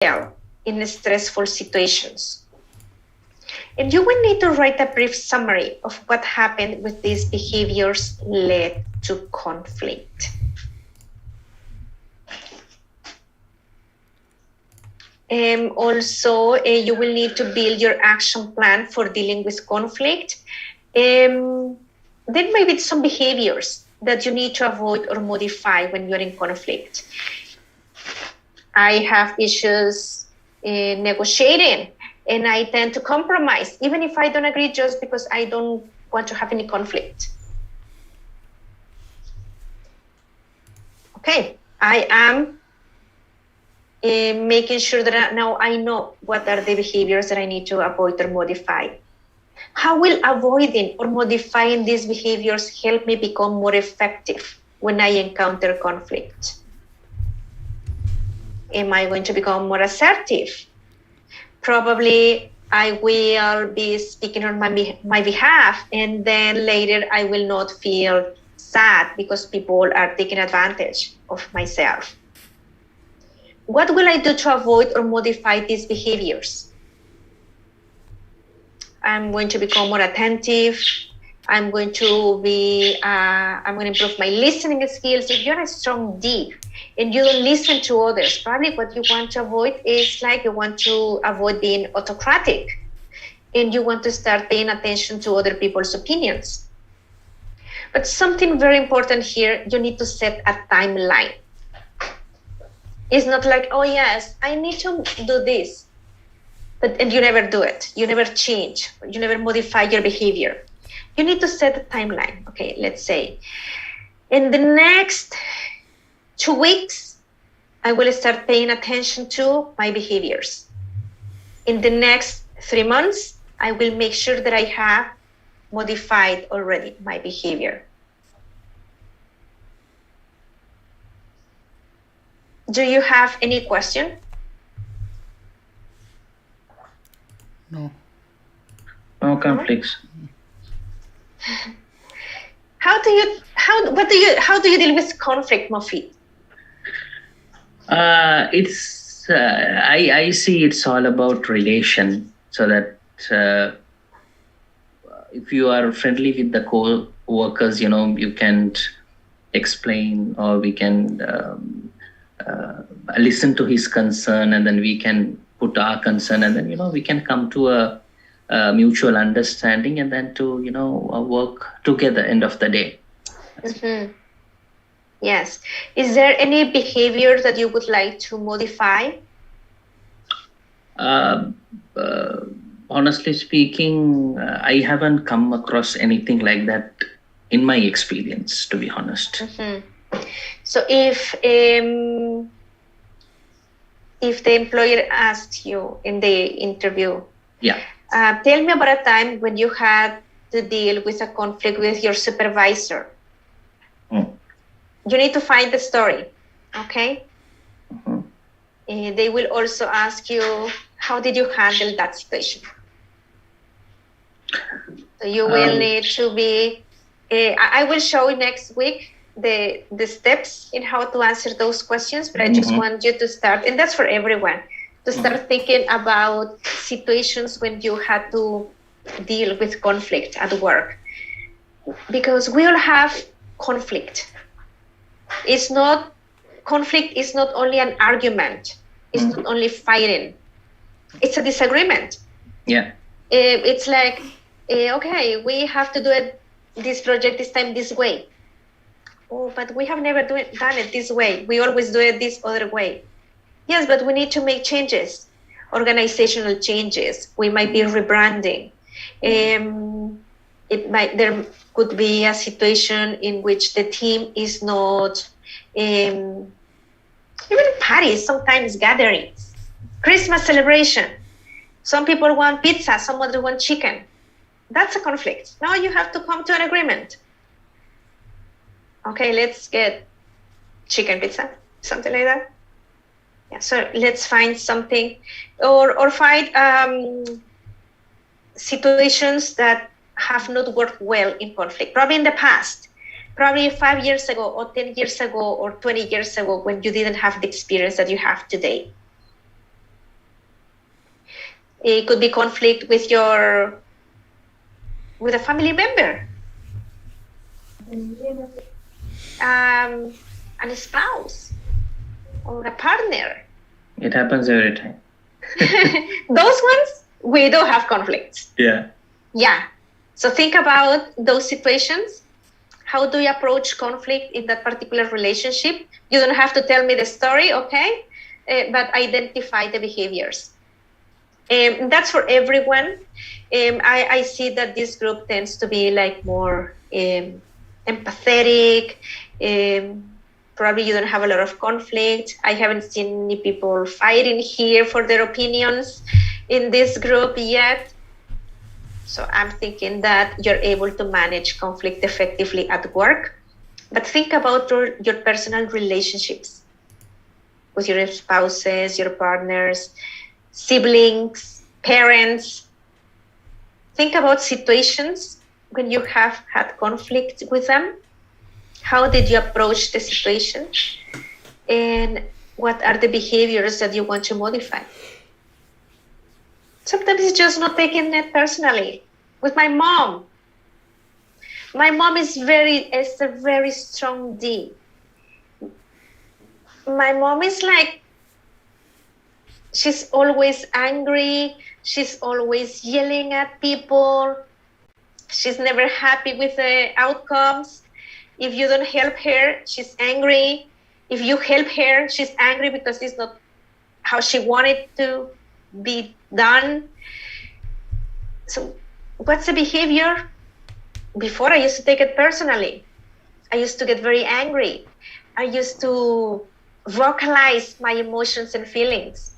in stressful situations. And you will need to write a brief summary of what happened with these behaviors led to conflict. Also, you will need to build your action plan for dealing with conflict. There may be some behaviors that you need to avoid or modify when you're in conflict. I have issues in negotiating, and I tend to compromise, even if I don't agree, just because I don't want to have any conflict. Okay, I am making sure that now I know what are the behaviors that I need to avoid or modify. How will avoiding or modifying these behaviors help me become more effective when I encounter conflict? Am I going to become more assertive? Probably I will be speaking on my behalf, and then later I will not feel sad because people are taking advantage of myself. What will I do to avoid or modify these behaviors? I'm going to become more attentive. I'm going to improve my listening skills. If you're a strong D and you don't listen to others, probably what you want to avoid is like you want to avoid being autocratic, and you want to start paying attention to other people's opinions. But something very important here, you need to set a timeline. It's not like, oh yes, I need to do this, and you never do it. You never change. You never modify your behavior. You need to set a timeline. Okay, let's say in the next 2 weeks, I will start paying attention to my behaviors. In the next 3 months, I will make sure that I have modified already my behavior. Do you have any question? No. No conflicts. How do you deal with conflict, Mofit? I see it's all about relation, so that if you are friendly with the co-workers, you can explain, or we can listen to his concern, and then we can put our concern, and then we can come to a mutual understanding, and then to work together end of the day. Mm-hmm. Yes. Is there any behavior that you would like to modify? Honestly speaking, I haven't come across anything like that in my experience, to be honest. Mm-hmm. So if the employer asked you in the interview, tell me about a time when you had to deal with a conflict with your supervisor. You need to find the story, okay? Mm-hmm. They will also ask you, how did you handle that situation? So you will need to be, I will show you next week the steps in how to answer those questions, but I just want you to start, and that's for everyone, to start thinking about situations when you had to deal with conflict at work. Because we all have conflict. Conflict is not only an argument. It's not only fighting. It's a disagreement. Yeah. It's like, okay, we have to do this project this time this way. Oh, but we have never done it this way. We always do it this other way. Yes, but we need to make changes, organizational changes. We might be rebranding. There could be a situation in which the team is not, even parties, sometimes gatherings, Christmas celebration. Some people want pizza, some others want chicken. That's a conflict. Now you have to come to an agreement. Okay, let's get chicken pizza, something like that. Yeah, so let's find something, or find situations that have not worked well in conflict, probably in the past, probably 5 years ago or 10 years ago or 20 years ago, when you didn't have the experience that you have today. It could be conflict with a family member, and a spouse or a partner. It happens every time. Those ones, we do have conflicts. Yeah. So think about those situations. How do you approach conflict in that particular relationship? You don't have to tell me the story, okay? But identify the behaviors. That's for everyone. I see that this group tends to be like more empathetic. Probably you don't have a lot of conflict. I haven't seen any people fighting here for their opinions in this group yet. So I'm thinking that you're able to manage conflict effectively at work. But think about your personal relationships with your spouses, your partners, siblings, parents. Think about situations when you have had conflict with them. How did you approach the situation? And what are the behaviors that you want to modify? Sometimes it's just not taking it personally. With my mom is a very strong D. My mom is like, she's always angry. She's always yelling at people. She's never happy with the outcomes. If you don't help her, she's angry. If you help her, she's angry because it's not how she wanted to be done. So what's the behavior? Before, I used to take it personally. I used to get very angry. I used to vocalize my emotions and feelings.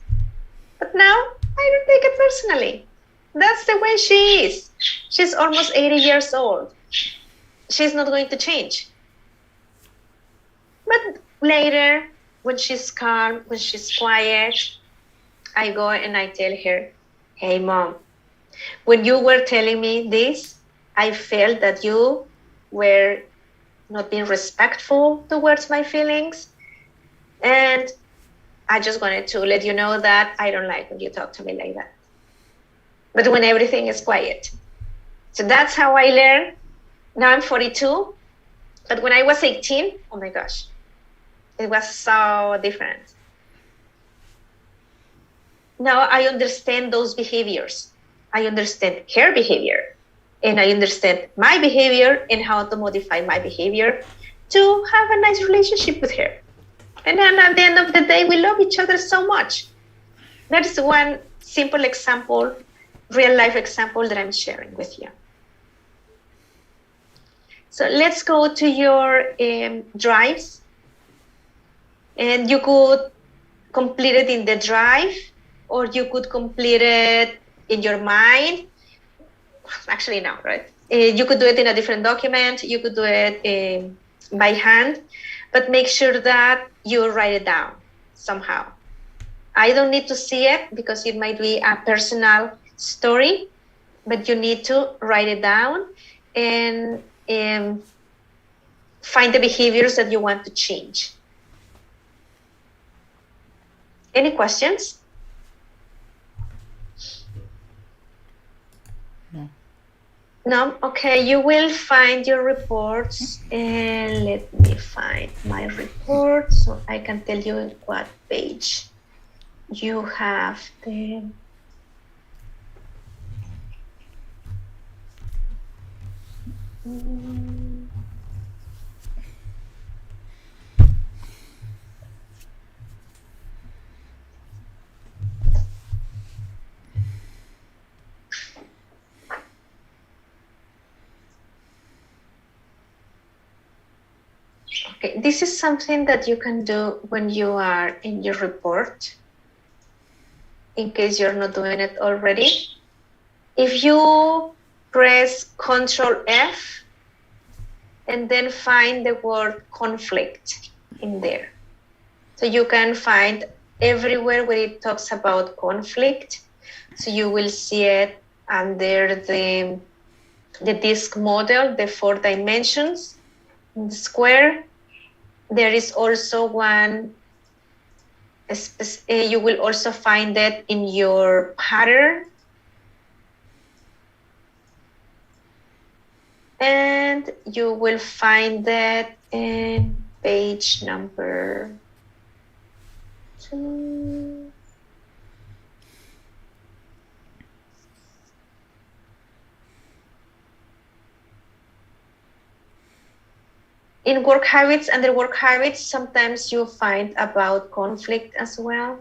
But now I don't take it personally. That's the way she is. She's almost 80 years old. She's not going to change. But later, when she's calm, when she's quiet, I go and I tell her, hey, Mom, when you were telling me this, I felt that you were not being respectful towards my feelings. And I just wanted to let you know that I don't like when you talk to me like that. But when everything is quiet. So that's how I learned. Now I'm 42. But when I was 18, oh my gosh, it was so different. Now I understand those behaviors. I understand her behavior. And I understand my behavior and how to modify my behavior to have a nice relationship with her. And then at the end of the day, we love each other so much. That is one simple example, real life example that I'm sharing with you. So let's go to your drives. And you could complete it in the drive, or you could complete it in your mind. Actually, no, right? You could do it in a different document. You could do it by hand, but make sure that you write it down somehow. I don't need to see it because it might be a personal story, but you need to write it down and find the behaviors that you want to change. Any questions? No? Okay, you will find your reports, and let me find my report so I can tell you what page you have them. Okay, this is something that you can do when you are in your report, in case you're not doing it already. If you press Control F and then find the word conflict in there. So you can find everywhere where it talks about conflict. So you will see it under the disc model, the 4 dimensions. In the square, there is also one, you will also find it in your pattern And you will find that in page number 2. In work habits, under work habits, sometimes you find about conflict as well.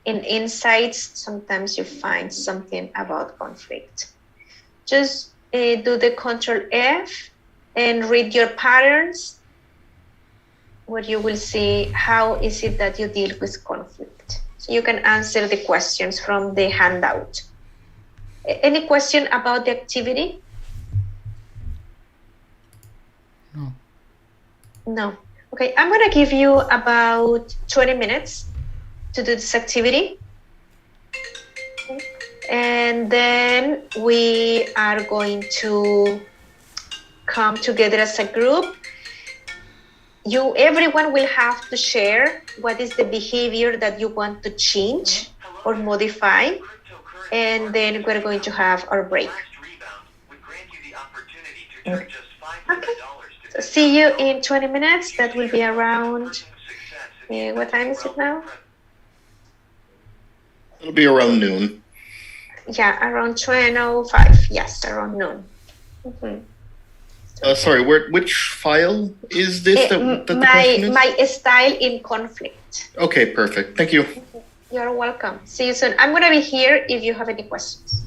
In insights, sometimes you find something about conflict. Just do the Control F and read your patterns, where you will see how is it that you deal with conflict. So you can answer the questions from the handout. Any question about the activity? No. No. Okay, I'm going to give you about 20 minutes to do this activity. Okay. And then we are going to come together as a group. Everyone will have to share what is the behavior that you want to change or modify. And then we're going to have our break. Okay. So see you in 20 minutes. That will be around, what time is it now? It'll be around noon. Yeah, around 12:05. Yes, around noon. Sorry, which file is this? My style in conflict. Okay, perfect. Thank you. You're welcome. See you soon. I'm going to be here if you have any questions.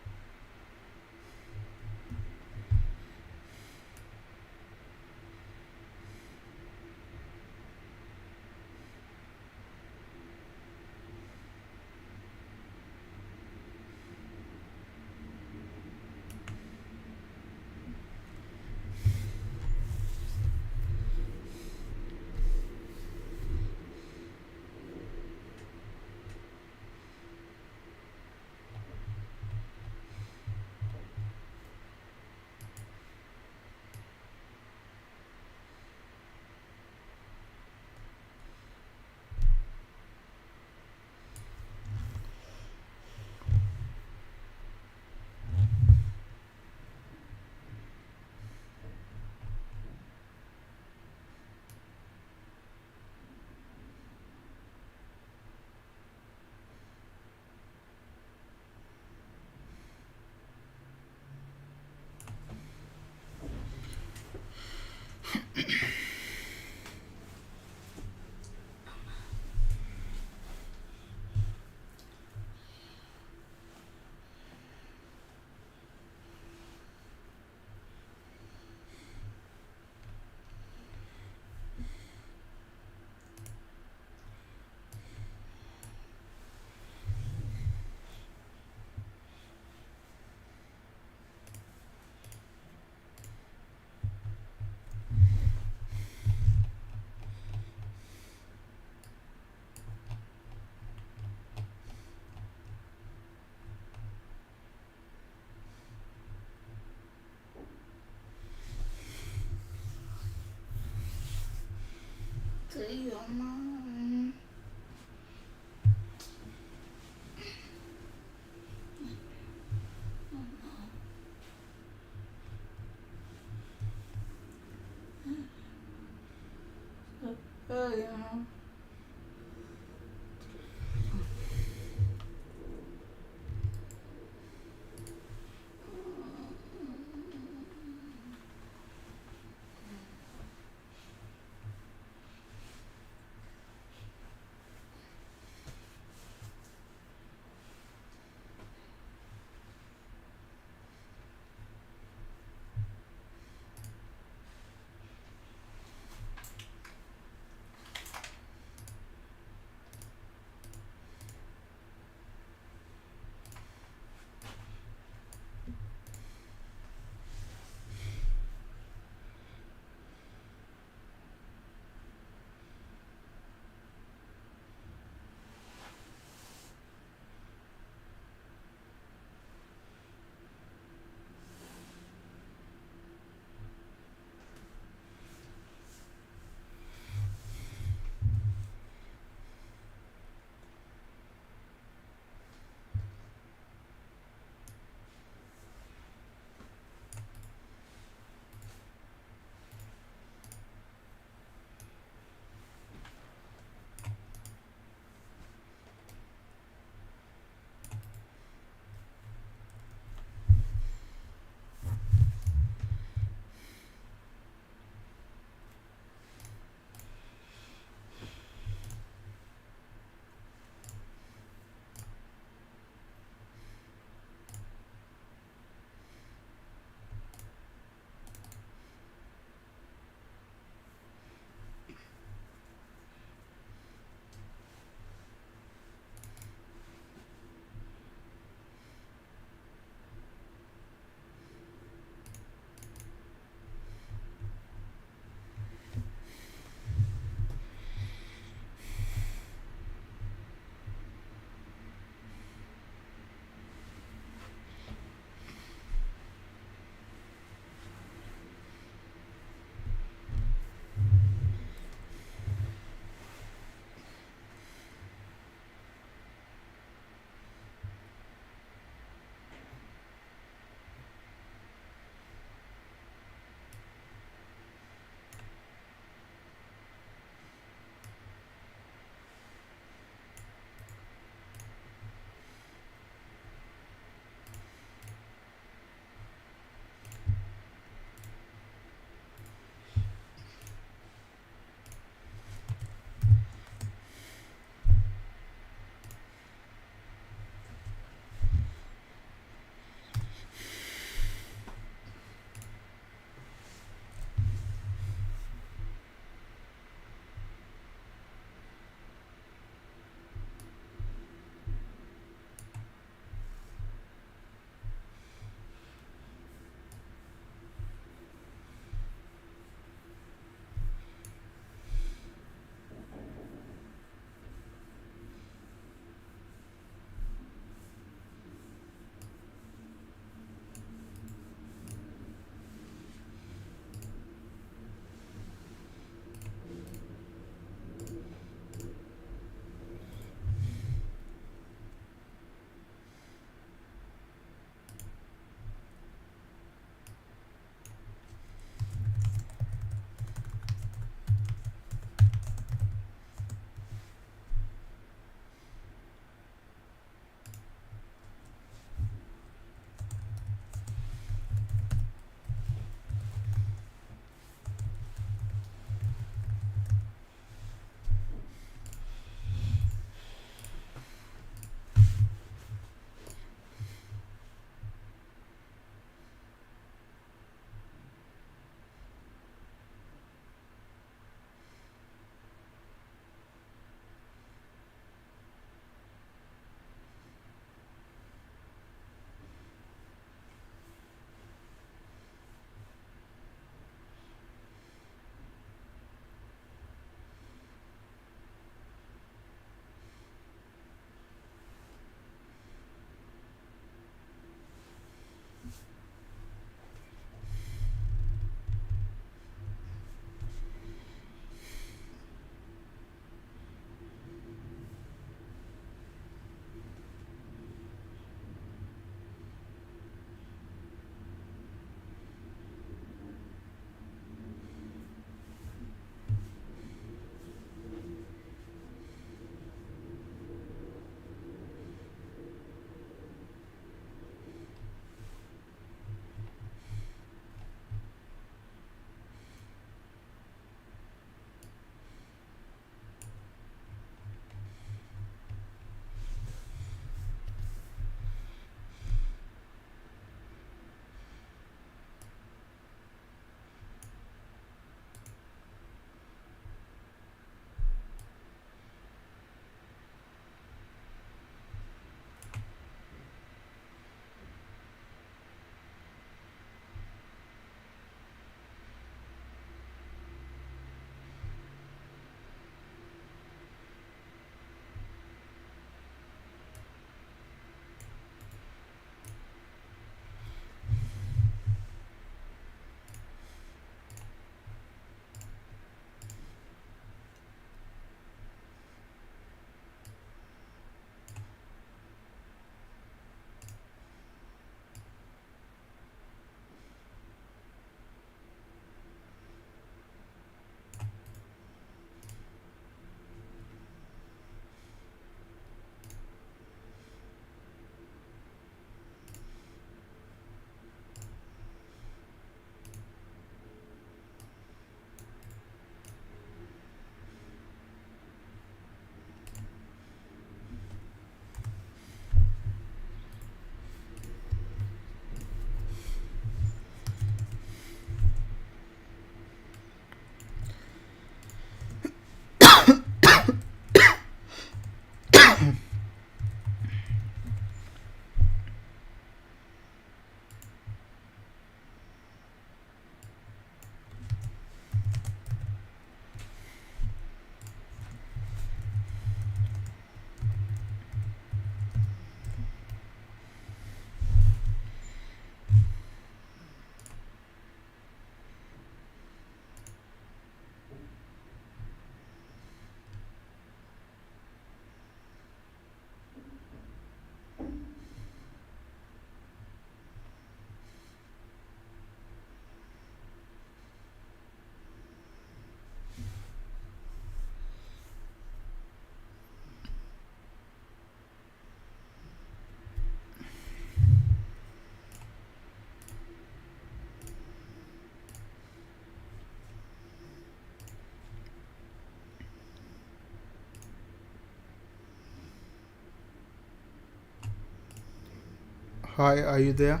Hi, are you there?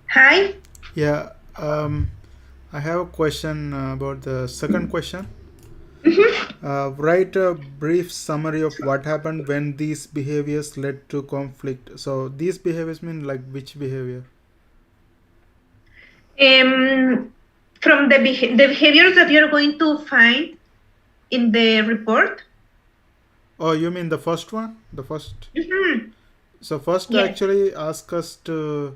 Hi. Yeah. I have a question about the second question. Write a brief summary of what happened when these behaviors led to conflict. So these behaviors mean like which behavior? From the behaviors that you're going to find in the report. Oh, you mean the first one? The first. Mhm. So first, Yes. actually, ask us to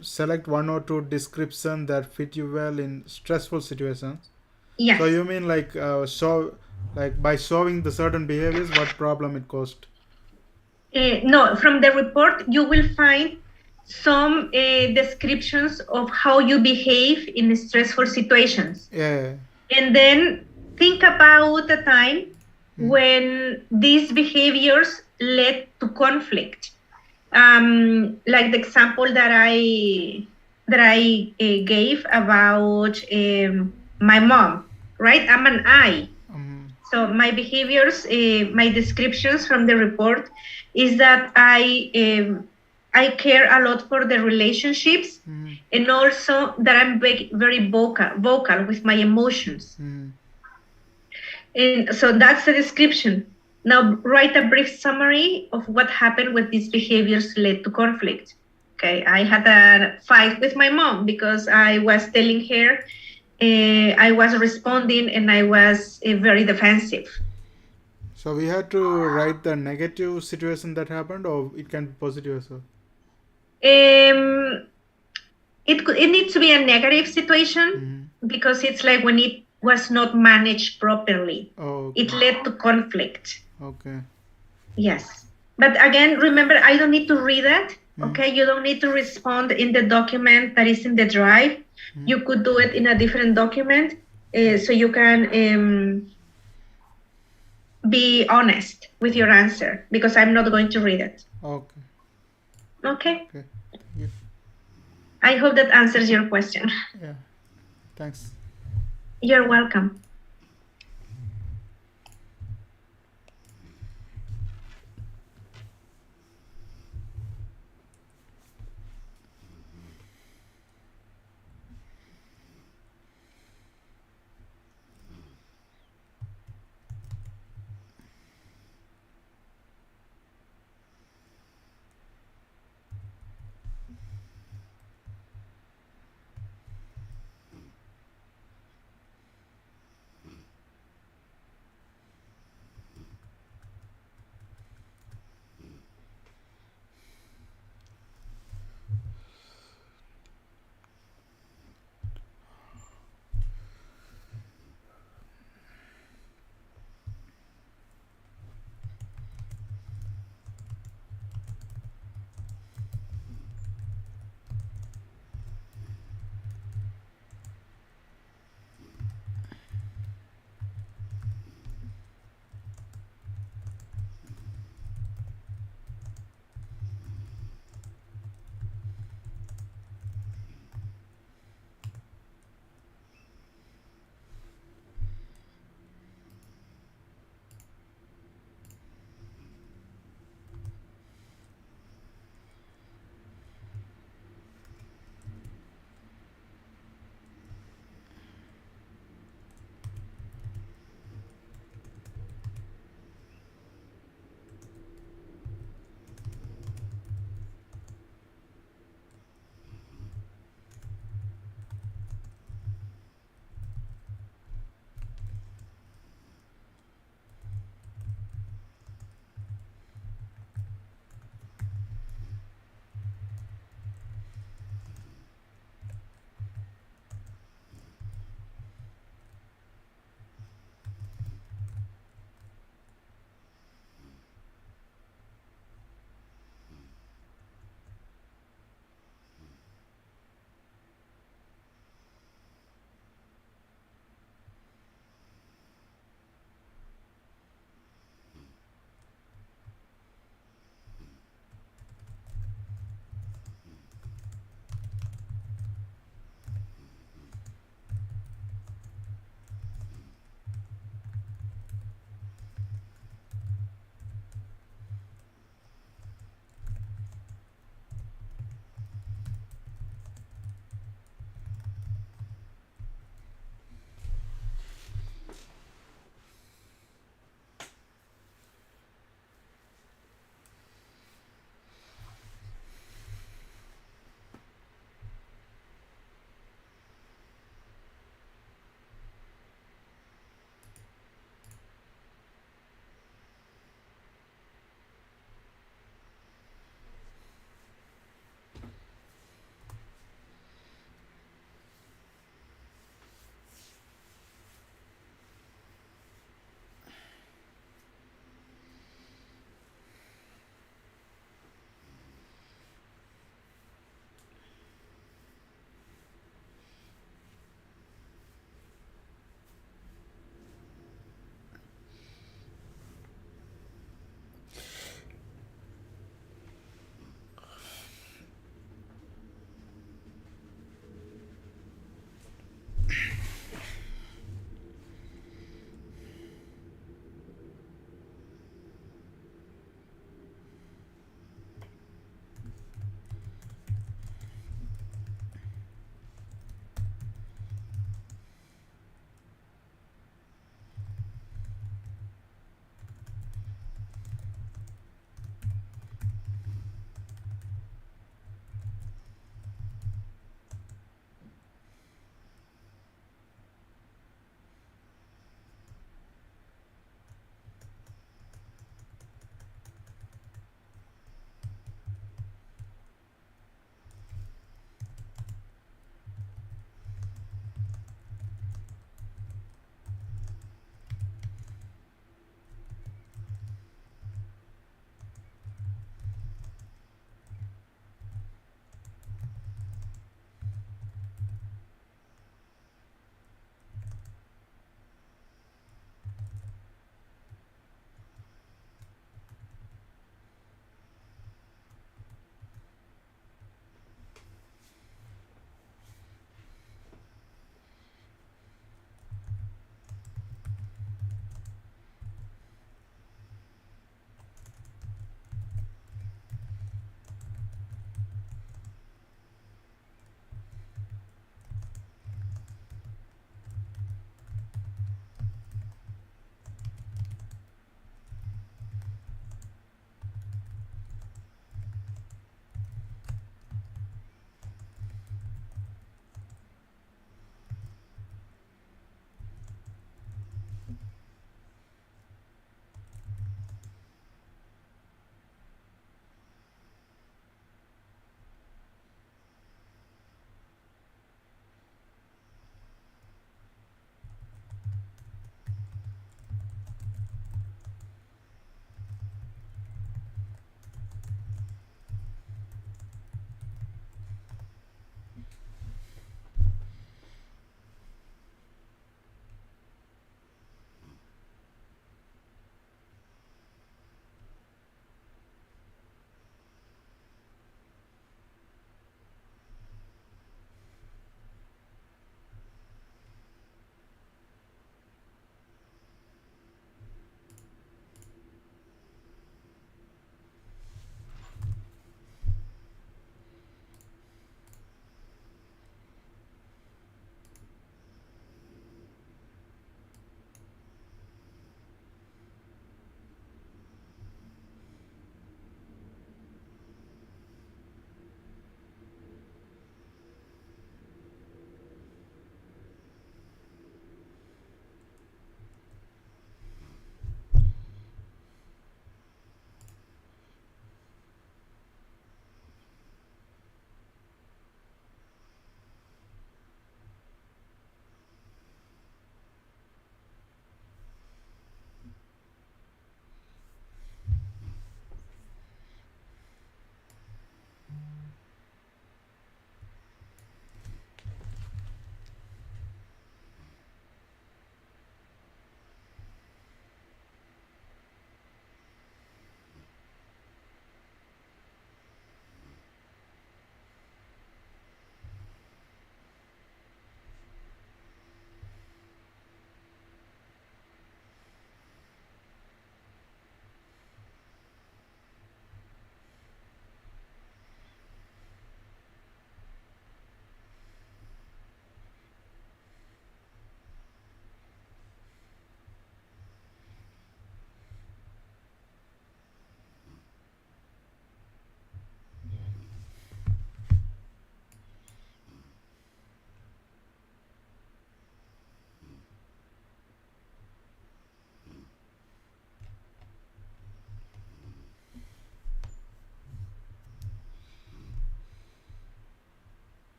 select one or two description that fit you well in stressful situations. So Yes. you mean like like by solving the certain behaviors, what problem it caused? No, from the report, you will find some descriptions of how you behave in stressful situations. Yeah. And then think about a time Mm. when these behaviors led to conflict. Like the example that I gave about my mom, right? I'm an I. So my behaviors, my descriptions from the report is that I care a lot for the relationships, and also that I'm very vocal with my emotions. And so that's the description. Now write a brief summary of what happened when these behaviors led to conflict. Okay, I had a fight with my mom because I was telling her I was responding and I was very defensive. So we had to write the negative situation that happened, or it can be positive as well. Um, it needs to be a negative situation because it's like when it was not managed properly, Oh, okay. it led to conflict. Okay. Yes. But again, remember, I don't need to read it. Okay. You don't need to respond in the document that is in the drive. You could do it in a different document so you can be honest with your answer because I'm not going to read it. Okay. Okay. Okay. Yeah. I hope that answers your question. Yeah. Thanks. You're welcome.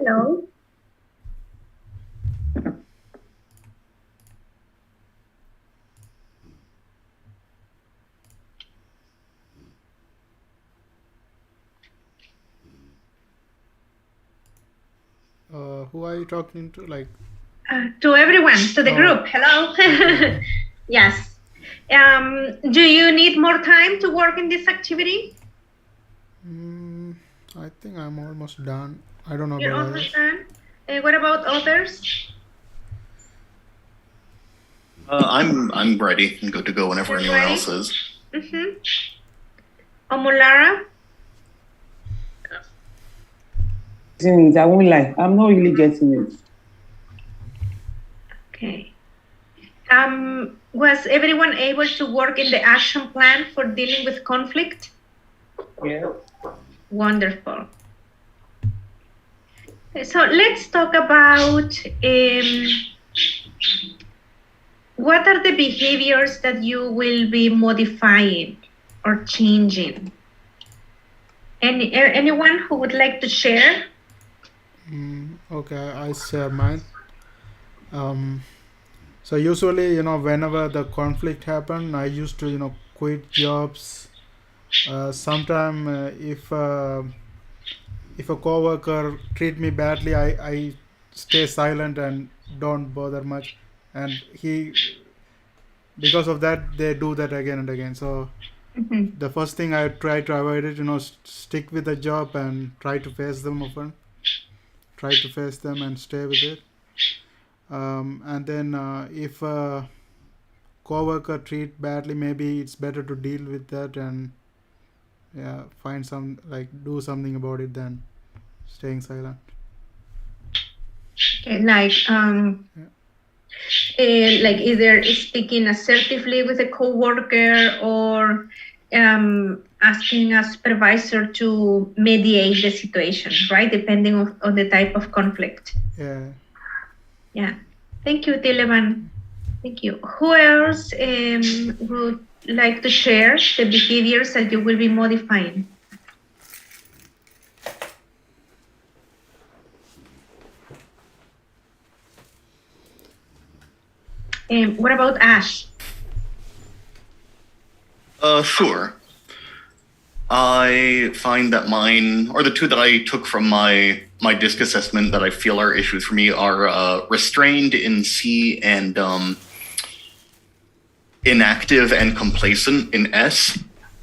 Hello. Who are you talking to? Like, To everyone, to the Oh. group. Hello. Yes. Do you need more time to work in this activity? I think I'm almost done. I don't know You're about almost others. done. What about others? I'm ready and good to go whenever You're anyone ready? else is. Mm-hmm. Omolara? It. I won't lie. I'm not really getting it. Okay. Was everyone able to work in the action plan for dealing with conflict? Yeah. Wonderful. So let's talk about what are the behaviors that you will be modifying or changing? Anyone who would like to share? Okay, I share mine. So usually, whenever the conflict happen, I used to, quit jobs. Sometime if a coworker treat me badly, I stay silent and don't bother much, and because of that they do that again and again. So the first thing I try to avoid it, stick with the job and try to face them often. Try to face them and stay with it. And then if a coworker treat badly, maybe it's better to deal with that and find some, like, do something about it than staying silent. Okay, like either speaking assertively with a coworker or asking a supervisor to mediate the situation, right? Depending on the type of conflict. Yeah. Thank you, Tilevan. Thank you. Who else would like to share the behaviors that you will be modifying? What about Ash? Sure. I find that mine, or the two that I took from my DISC assessment that I feel are issues for me, are restrained in C and inactive and complacent in S.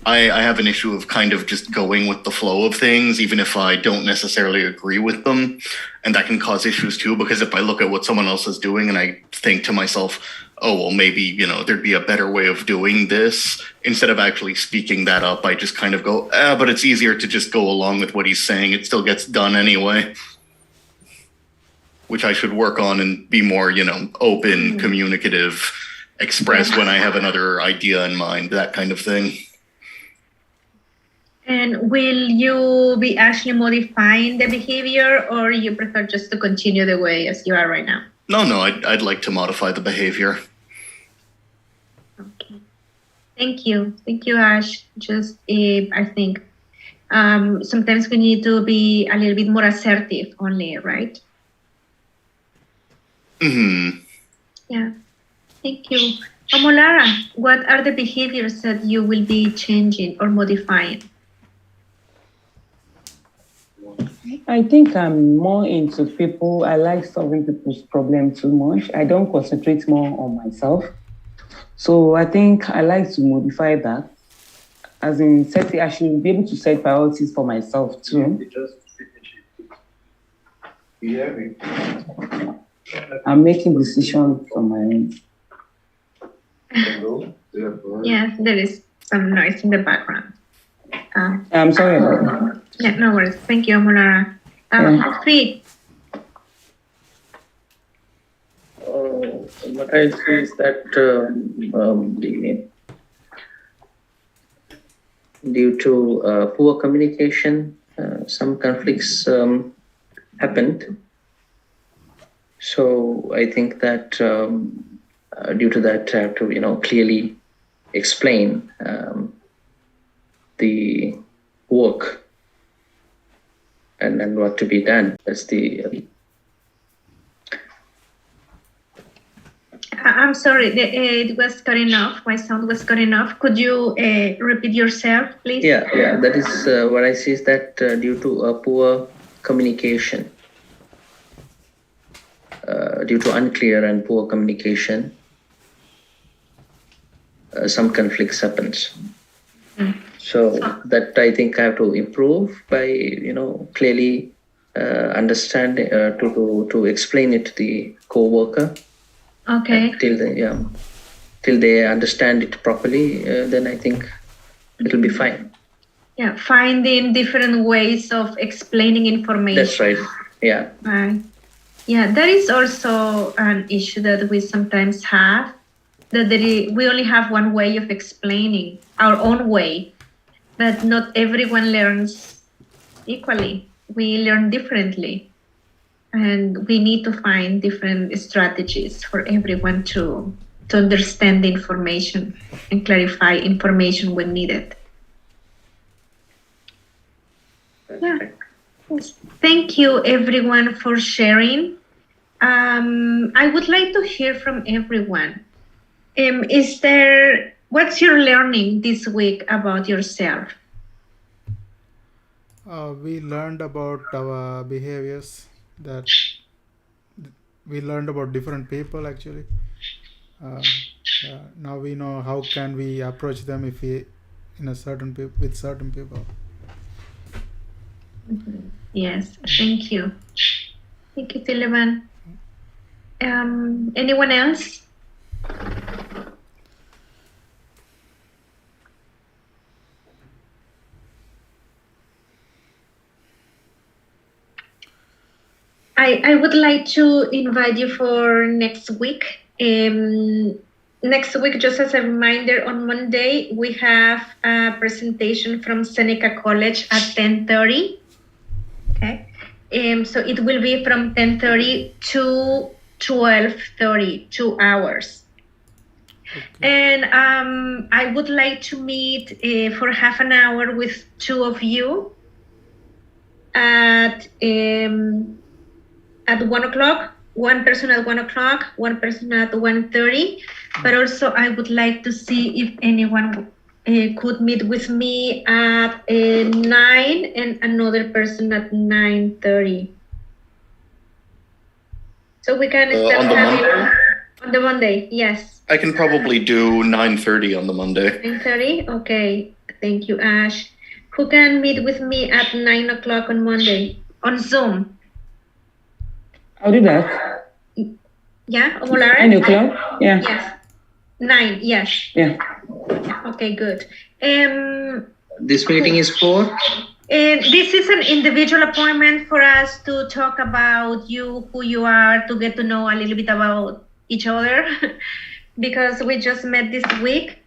I have an issue of kind of just going with the flow of things, even if I don't necessarily agree with them. And that can cause issues too, because if I look at what someone else is doing and I think to myself, oh, well, maybe, there'd be a better way of doing this, instead of actually speaking that up, I just kind of go, but it's easier to just go along with what he's saying. It still gets done anyway. Which I should work on and be more, open, communicative, express when I have another idea in mind, that kind of thing. And will you be actually modifying the behavior, or you prefer just to continue the way as you are right now? No, I'd like to modify the behavior. Okay. Thank you, Ash. Just I think sometimes we need to be a little bit more assertive only, right? Yeah. Thank you. Omolara, what are the behaviors that you will be changing or modifying? I think I'm more into people. I like solving people's problems too much. I don't concentrate more on myself. So I think I like to modify that. As in, I should be able to set priorities for myself too. I'm making decisions on my own. Yes, there is some noise in the background. I'm sorry about that. Yeah, no worries. Thank you, Omolara. Feed. What I see is that due to poor communication, some conflicts happened. So I think that due to that, I have to clearly explain the work and what to be done. That's the. I'm sorry, it was cutting off. My sound was cutting off. Could you repeat yourself, please? Yeah. That is what I see is that due to poor communication, due to unclear and poor communication, some conflicts happens. So that I think I have to improve by clearly understand to explain it to the co-worker. Okay. Till they understand it properly, then I think it'll be fine. Yeah, finding different ways of explaining information. That's right. Yeah. Right. Yeah, that is also an issue that we sometimes have. That we only have one way of explaining, our own way, but not everyone learns equally. We learn differently. And we need to find different strategies for everyone to understand the information and clarify information when needed. Yeah. Thank you, everyone, for sharing. I would like to hear from everyone. What's your learning this week about yourself? We learned about our behaviors, that we learned about different people actually. Now we know how can we approach them if we with certain people. Yes, thank you. Thank you, Tiliban. Anyone else? I would like to invite you for next week. Next week, just as a reminder, on Monday, we have a presentation from Seneca College at 10:30. Okay. So it will be from 10:30 to 12:30, 2 hours. Okay. And I would like to meet for half an hour with two of you at 1 o'clock, one person at 1 o'clock, one person at 1:30. But also I would like to see if anyone could meet with me at 9 and another person at 9:30. So we can start on the Monday, yes. I can probably do 9:30 on the Monday. 9:30? Okay. Thank you, Ash. Who can meet with me at 9 o'clock on Monday on Zoom? I'll do that. Yeah, Omolara? 9 o'clock? Yeah. Yes. 9, yes. Yeah. Okay, good. This meeting is for? This is an individual appointment for us to talk about you, who you are, to get to know a little bit about each other, because we just met this week,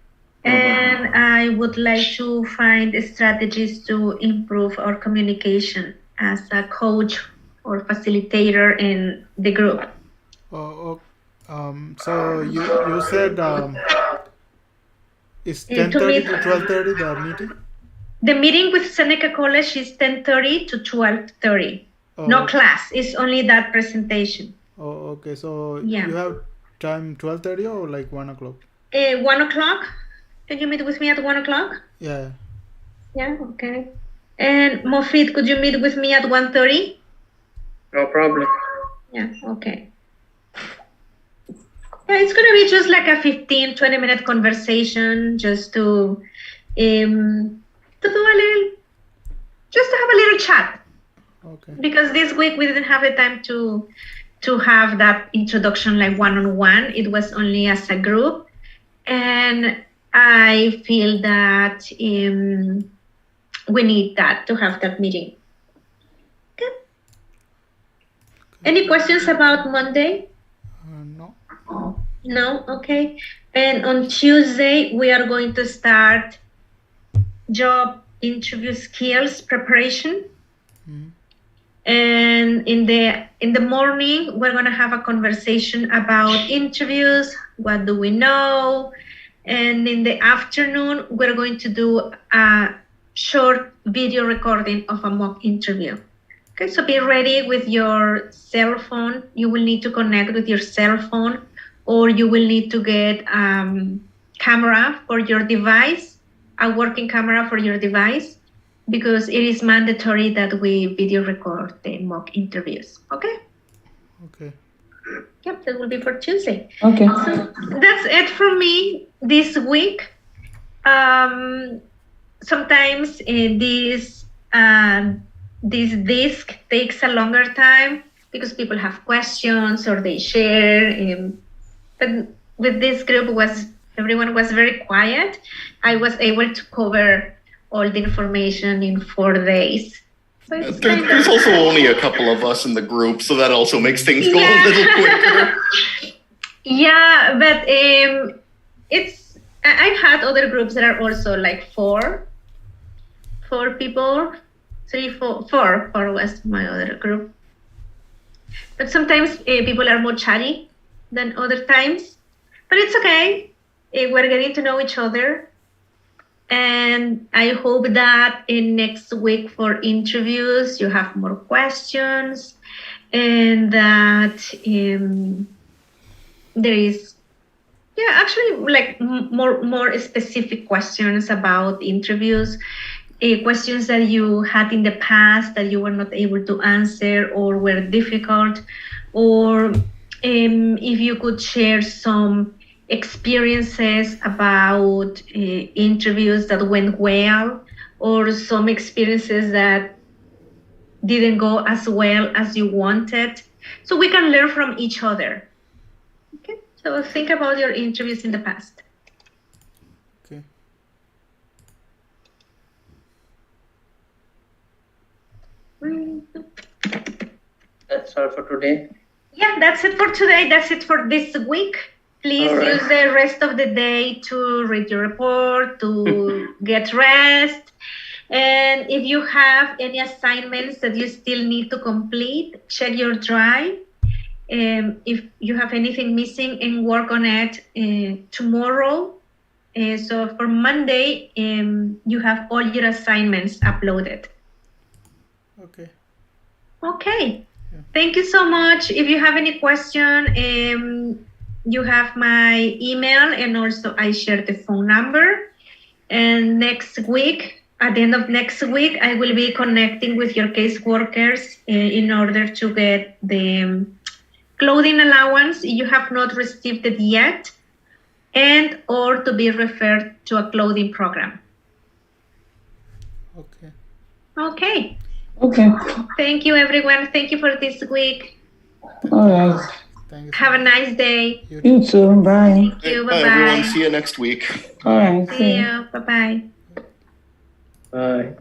and I would like to find strategies to improve our communication as a coach or facilitator in the group. So you said it's 10:30 to 12:30 the meeting? The meeting with Seneca College is 10:30 to 12:30. No class, it's only that presentation. Oh, okay. So you have time 12:30 or like 1 o'clock? 1 o'clock. Can you meet with me at 1 o'clock? Yeah. Yeah, okay. And Mofid, could you meet with me at 1:30? No problem. Yeah, okay. Yeah, it's going to be just like a 15-20 minute conversation, just to do a little, just to have a little chat. Okay. Because this week we didn't have the time to have that introduction like one-on-one. It was only as a group, and I feel that we need that to have that meeting. Okay. Any questions about Monday? No. No? Okay. And on Tuesday, we are going to start job interview skills preparation. Mm-hmm. And in the morning, we're going to have a conversation about interviews. What do we know? And in the afternoon, we're going to do a short video recording of a mock interview. Okay, so be ready with your cell phone. You will need to connect with your cell phone, or you will need to get camera for your device, a working camera for your device, because it is mandatory that we video record the mock interviews. Okay? Okay. Yep, that will be for Tuesday. Okay. So that's it from me this week. Sometimes this disc takes a longer time because people have questions or they share. But with this group, everyone was very quiet. I was able to cover all the information in 4 days. So There's also only a couple of us in the group, so that also makes things go a little quicker. Yeah, but I've had other groups that are also like four people, four was my other group. But sometimes people are more chatty than other times, but it's okay. We're getting to know each other. And I hope that in next week for interviews, you have more questions and that there is, actually like more specific questions about interviews, questions that you had in the past that you were not able to answer or were difficult, or if you could share some experiences about interviews that went well, or some experiences that didn't go as well as you wanted, so we can learn from each other. Okay, so think about your interviews in the past. Okay. That's all for today. Yeah, that's it for today. That's it for this week. Please use the rest of the day to read your report, to get rest. And if you have any assignments that you still need to complete, check your drive. If you have anything missing, and work on it tomorrow. So for Monday, you have all your assignments uploaded. Okay. Okay. Yeah. Thank you so much. If you have any question, you have my email, and also I share the phone number. And next week, at the end of next week, I will be connecting with your caseworkers in order to get the clothing allowance if you have not received it yet, and or to be referred to a clothing program. Okay. Okay. Okay. Thank you, everyone. Thank you for this week. All right. Thank you. Have a nice day. You too. Bye. Thank you. Bye, Bye-bye. everyone. See you next week. All right. See you. Bye-bye. Bye.